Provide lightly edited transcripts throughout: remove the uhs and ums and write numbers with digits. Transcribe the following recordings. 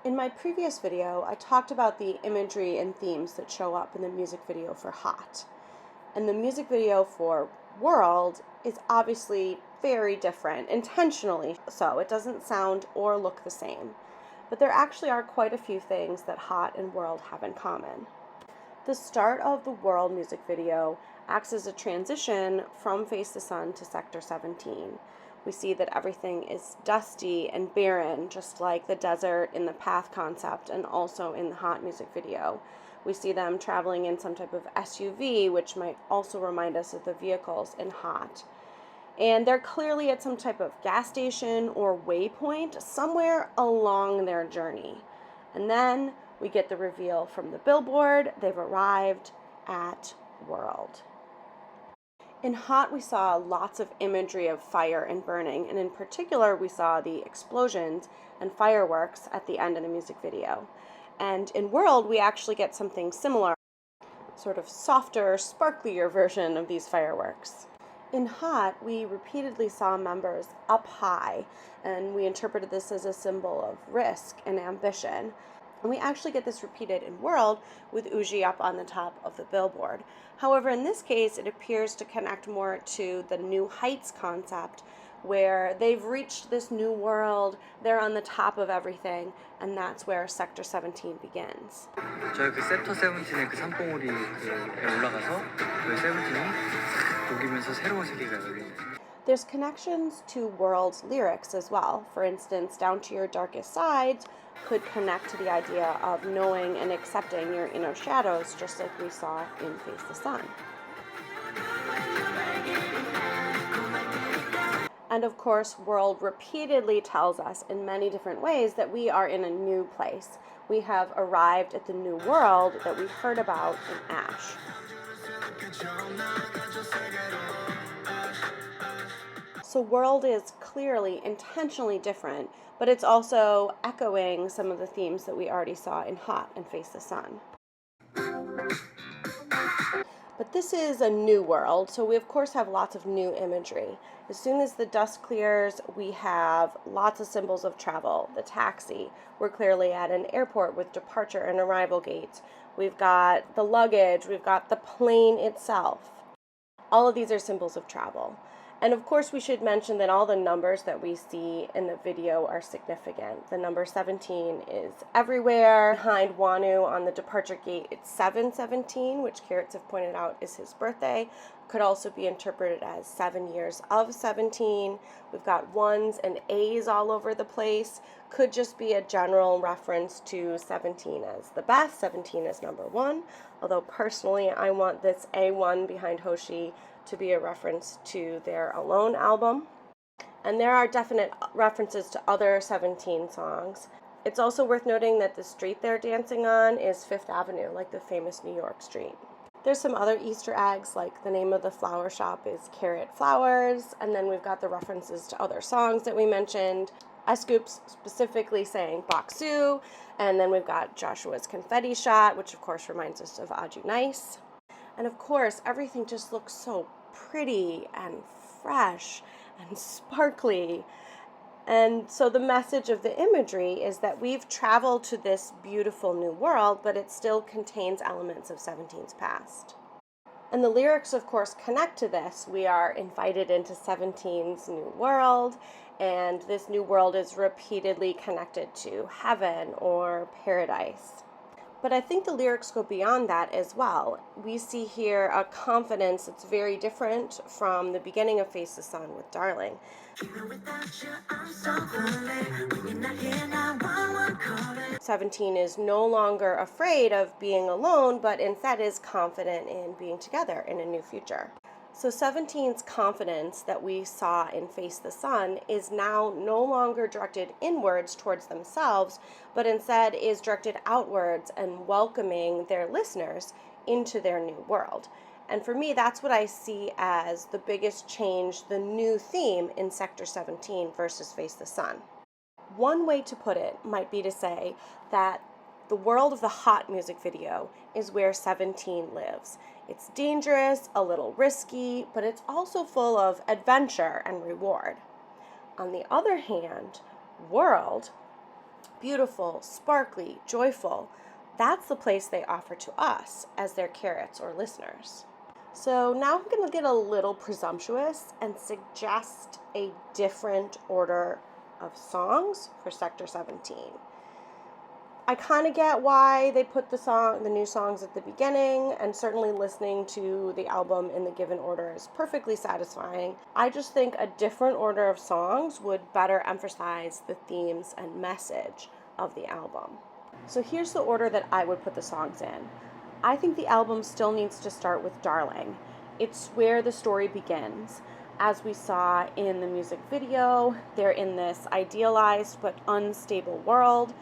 In my previous video, I talked about the imagery and themes that show up in the music video for Hot. And the music video for World is obviously very different, intentionally so. It doesn't sound or look the same. But there actually are quite a few things that Hot and World have in common. The start of the World music video acts as a transition from Face the Sun to Sector 17. We see that everything is dusty and barren, just like the desert in the Path concept and also in the Hot music video. We see them traveling in some type of SUV, which might also remind us of the vehicles in Hot. And they're clearly at some type of gas station or waypoint somewhere along their journey. And then we get the reveal from the billboard. They've arrived at World. In Hot, we saw lots of imagery of fire and burning, and in particular, we saw the explosions and fireworks at the end of the music video. And in World, we actually get something similar, sort of softer, sparklier version of these fireworks. In Hot, we repeatedly saw members up high, and we interpreted this as a symbol of risk and ambition. And we actually get this repeated in World with Uji up on the top of the billboard. However, in this case, it appears to connect more to the New Heights concept, where they've reached this new world, they're on the top of everything, and that's where Sector 17 begins. 저희 그 섹터 17의 그 산봉우리에 올라가서 그 17이 녹이면서 새로운 세계가 열리는. There's connections to World's lyrics as well. For instance, Down to Your Darkest Sides could connect to the idea of knowing and accepting your inner shadows, just like we saw in Face the Sun. And of course, World repeatedly tells us in many different ways that we are in a new place. We have arrived at the new world that we heard about in Ash. So World is clearly intentionally different, but it's also echoing some of the themes that we already saw in Hot and Face the Sun. But this is a new world, so we of course have lots of new imagery. As soon as the dust clears, we have lots of symbols of travel. The taxi, we're clearly at an airport with departure and arrival gates. We've got the luggage, we've got the plane itself. All of these are symbols of travel. And of course, we should mention that all the numbers that we see in the video are significant. The number 17 is everywhere. Behind Wanu on the departure gate, it's 717, which Carrots have pointed out is his birthday. Could also be interpreted as 7 years of 17. We've got ones and A's all over the place. Could just be a general reference to 17 as the best, 17 as number 1. Although personally, I want this A1 behind Hoshi to be a reference to their Alone album. And there are definite references to other 17 songs. It's also worth noting that the street they're dancing on is Fifth Avenue, like the famous New York street. There's some other Easter eggs, like the name of the flower shop is Carrot Flowers, and then we've got the references to other songs that we mentioned. Scoops specifically saying Baksu, and then we've got Joshua's confetti shot, which of course reminds us of Aju Nice. And of course, everything just looks so pretty and fresh and sparkly. And so the message of the imagery is that we've traveled to this beautiful new world, but it still contains elements of 17's past. And the lyrics, of course, connect to this. We are invited into 17's new world, and this new world is repeatedly connected to heaven or paradise. But I think the lyrics go beyond that as well. We see here a confidence that's very different from the beginning of Face the Sun with Darl+ing. 17 is no longer afraid of being alone, but instead is confident in being together in a new future. So 17's confidence that we saw in Face the Sun is now no longer directed inwards towards themselves, but instead is directed outwards and welcoming their listeners into their new world. And for me, that's what I see as the biggest change, the new theme in Sector 17 versus Face the Sun. One way to put it might be to say that the world of the Hot music video is where 17 lives. It's dangerous, a little risky, but it's also full of adventure and reward. On the other hand, world, beautiful, sparkly, joyful, that's the place they offer to us as their carrots or listeners. So now I'm going to get a little presumptuous and suggest a different order of songs for Sector 17. I kind of get why they put the new songs at the beginning, and certainly listening to the album in the given order is perfectly satisfying. I just think a different order of songs would better emphasize the themes and message of the album. So here's the order that I would put the songs in. I think the album still needs to start with Darling. It's where the story begins. As we saw in the music video, they're in this idealized but unstable world.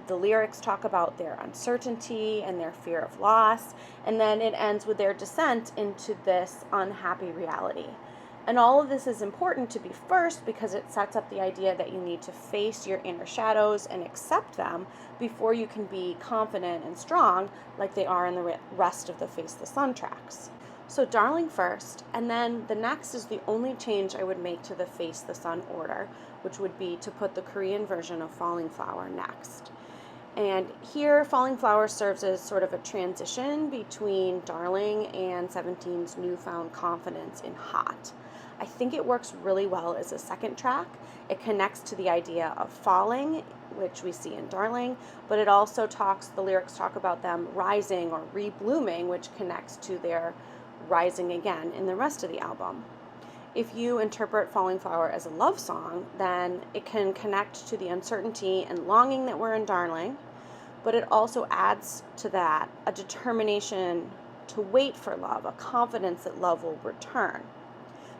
The lyrics talk about their uncertainty and their fear of loss, and then it ends with their descent into this unhappy reality. And all of this is important to be first because it sets up the idea that you need to face your inner shadows and accept them before you can be confident and strong like they are in the rest of the Face the Sun tracks. So Darling first, and then the next is the only change I would make to the Face the Sun order, which would be to put the Korean version of Fallin Flower next. And here, Fallin Flower serves as sort of a transition between Darling and 17's newfound confidence in Hot. I think it works really well as a second track. It connects to the idea of falling, which we see in Darling, but it also the lyrics talk about them rising or reblooming, which connects to their rising again in the rest of the album. If you interpret Fallin Flower as a love song, then it can connect to the uncertainty and longing that were in Darling, but it also adds to that a determination to wait for love, a confidence that love will return.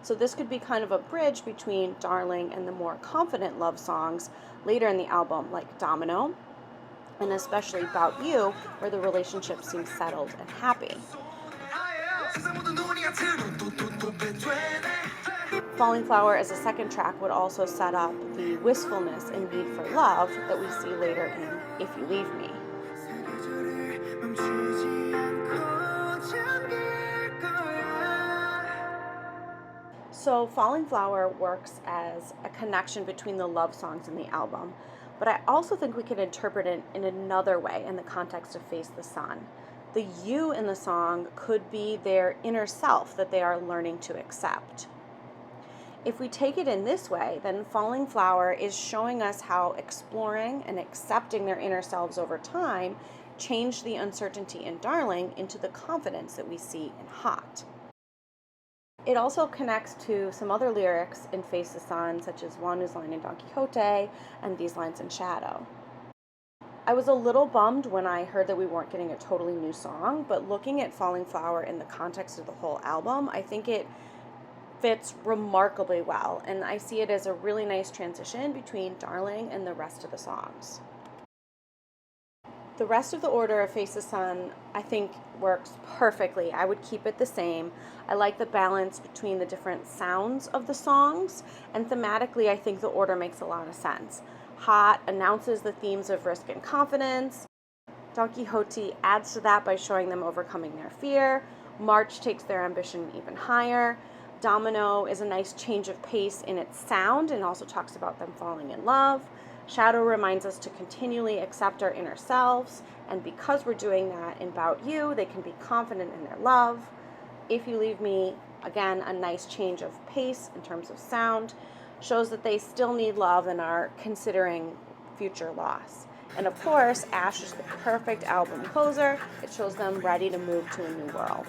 So this could be kind of a bridge between Darling and the more confident love songs later in the album, like Domino, and especially Bout, where the relationship seems settled and happy. Fallin Flower as a second track would also set up the wistfulness and need for love that we see later in If You Leave Me. So Fallin Flower works as a connection between the love songs in the album, but I also think we could interpret it in another way in the context of Face the Sun. The you in the song could be their inner self that they are learning to accept. If we take it in this way, then Fallin Flower is showing us how exploring and accepting their inner selves over time changed the uncertainty in Darling into the confidence that we see in Hot. It also connects to some other lyrics in Face the Sun, such as Wanu's line in Don Quixote and these lines in Shadow. I was a little bummed when I heard that we weren't getting a totally new song, but looking at Fallin Flower in the context of the whole album, I think it fits remarkably well, and I see it as a really nice transition between Darling and the rest of the songs. The rest of the order of Face the Sun, I think, works perfectly. I would keep it the same. I like the balance between the different sounds of the songs, and thematically, I think the order makes a lot of sense. Hot announces the themes of risk and confidence. Don Quixote adds to that by showing them overcoming their fear. March takes their ambition even higher. Domino is a nice change of pace in its sound and also talks about them falling in love. Shadow reminds us to continually accept our inner selves, and because we're doing that in Bout You, they can be confident in their love. If You Leave Me, again, a nice change of pace in terms of sound, shows that they still need love and are considering future loss. And of course, Ash is the perfect album closer. It shows them ready to move to a new world.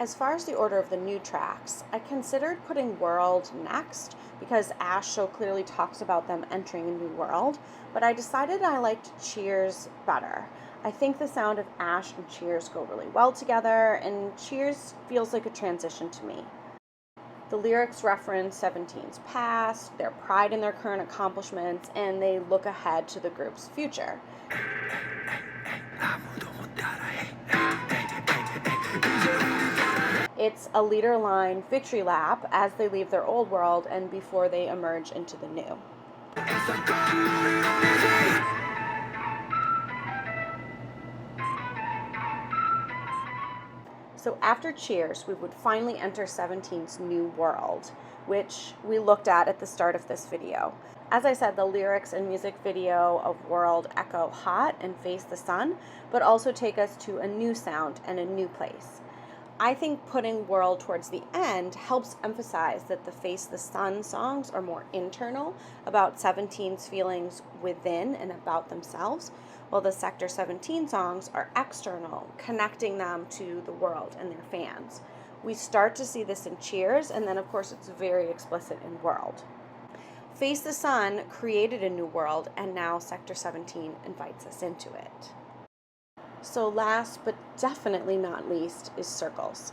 As far as the order of the new tracks, I considered putting World next because Ash so clearly talks about them entering a new world, but I decided I liked Cheers better. I think the sound of Ash and Cheers go really well together, and Cheers feels like a transition to me. The lyrics reference 17's past, their pride in their current accomplishments, and they look ahead to the group's future. It's a leader line victory lap as they leave their old world and before they emerge into the new. So after Cheers, we would finally enter 17's new world, which we looked at the start of this video. As I said, the lyrics and music video of World echo Hot and Face the Sun, but also take us to a new sound and a new place. I think putting World towards the end helps emphasize that the Face the Sun songs are more internal, about 17's feelings within and about themselves, while the Sector 17 songs are external, connecting them to the world and their fans. We start to see this in Cheers, and then of course it's very explicit in World. Face the Sun created a new world, and now Sector 17 invites us into it. So last but definitely not least is Circles.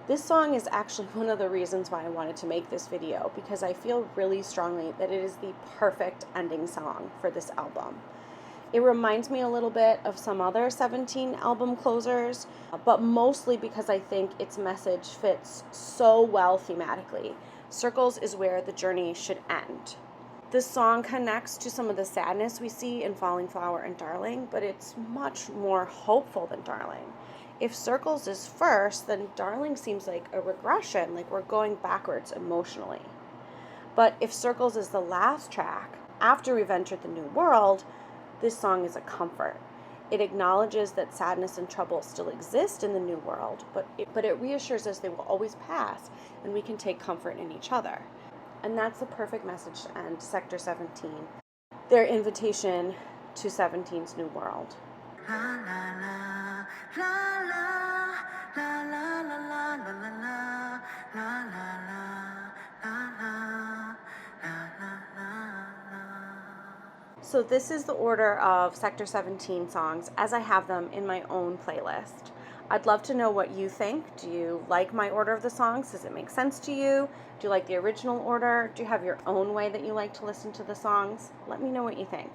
This song is actually one of the reasons why I wanted to make this video, because I feel really strongly that it is the perfect ending song for this album. It reminds me a little bit of some other 17 album closers, but mostly because I think its message fits so well thematically. Circles is where the journey should end. This song connects to some of the sadness we see in Fallin Flower and Darl+ing, but it's much more hopeful than Darl+ing. If Circles is first, then Darl+ing seems like a regression, like we're going backwards emotionally. But if Circles is the last track, after we've entered the new world, this song is a comfort. It acknowledges that sadness and trouble still exist in the new world, but it reassures us they will always pass, and we can take comfort in each other. And that's the perfect message to end Sector 17, their invitation to 17's new world. So this is the order of Sector 17 songs as I have them in my own playlist. I'd love to know what you think. Do you like my order of the songs? Does it make sense to you? Do you like the original order? Do you have your own way that you like to listen to the songs? Let me know what you think.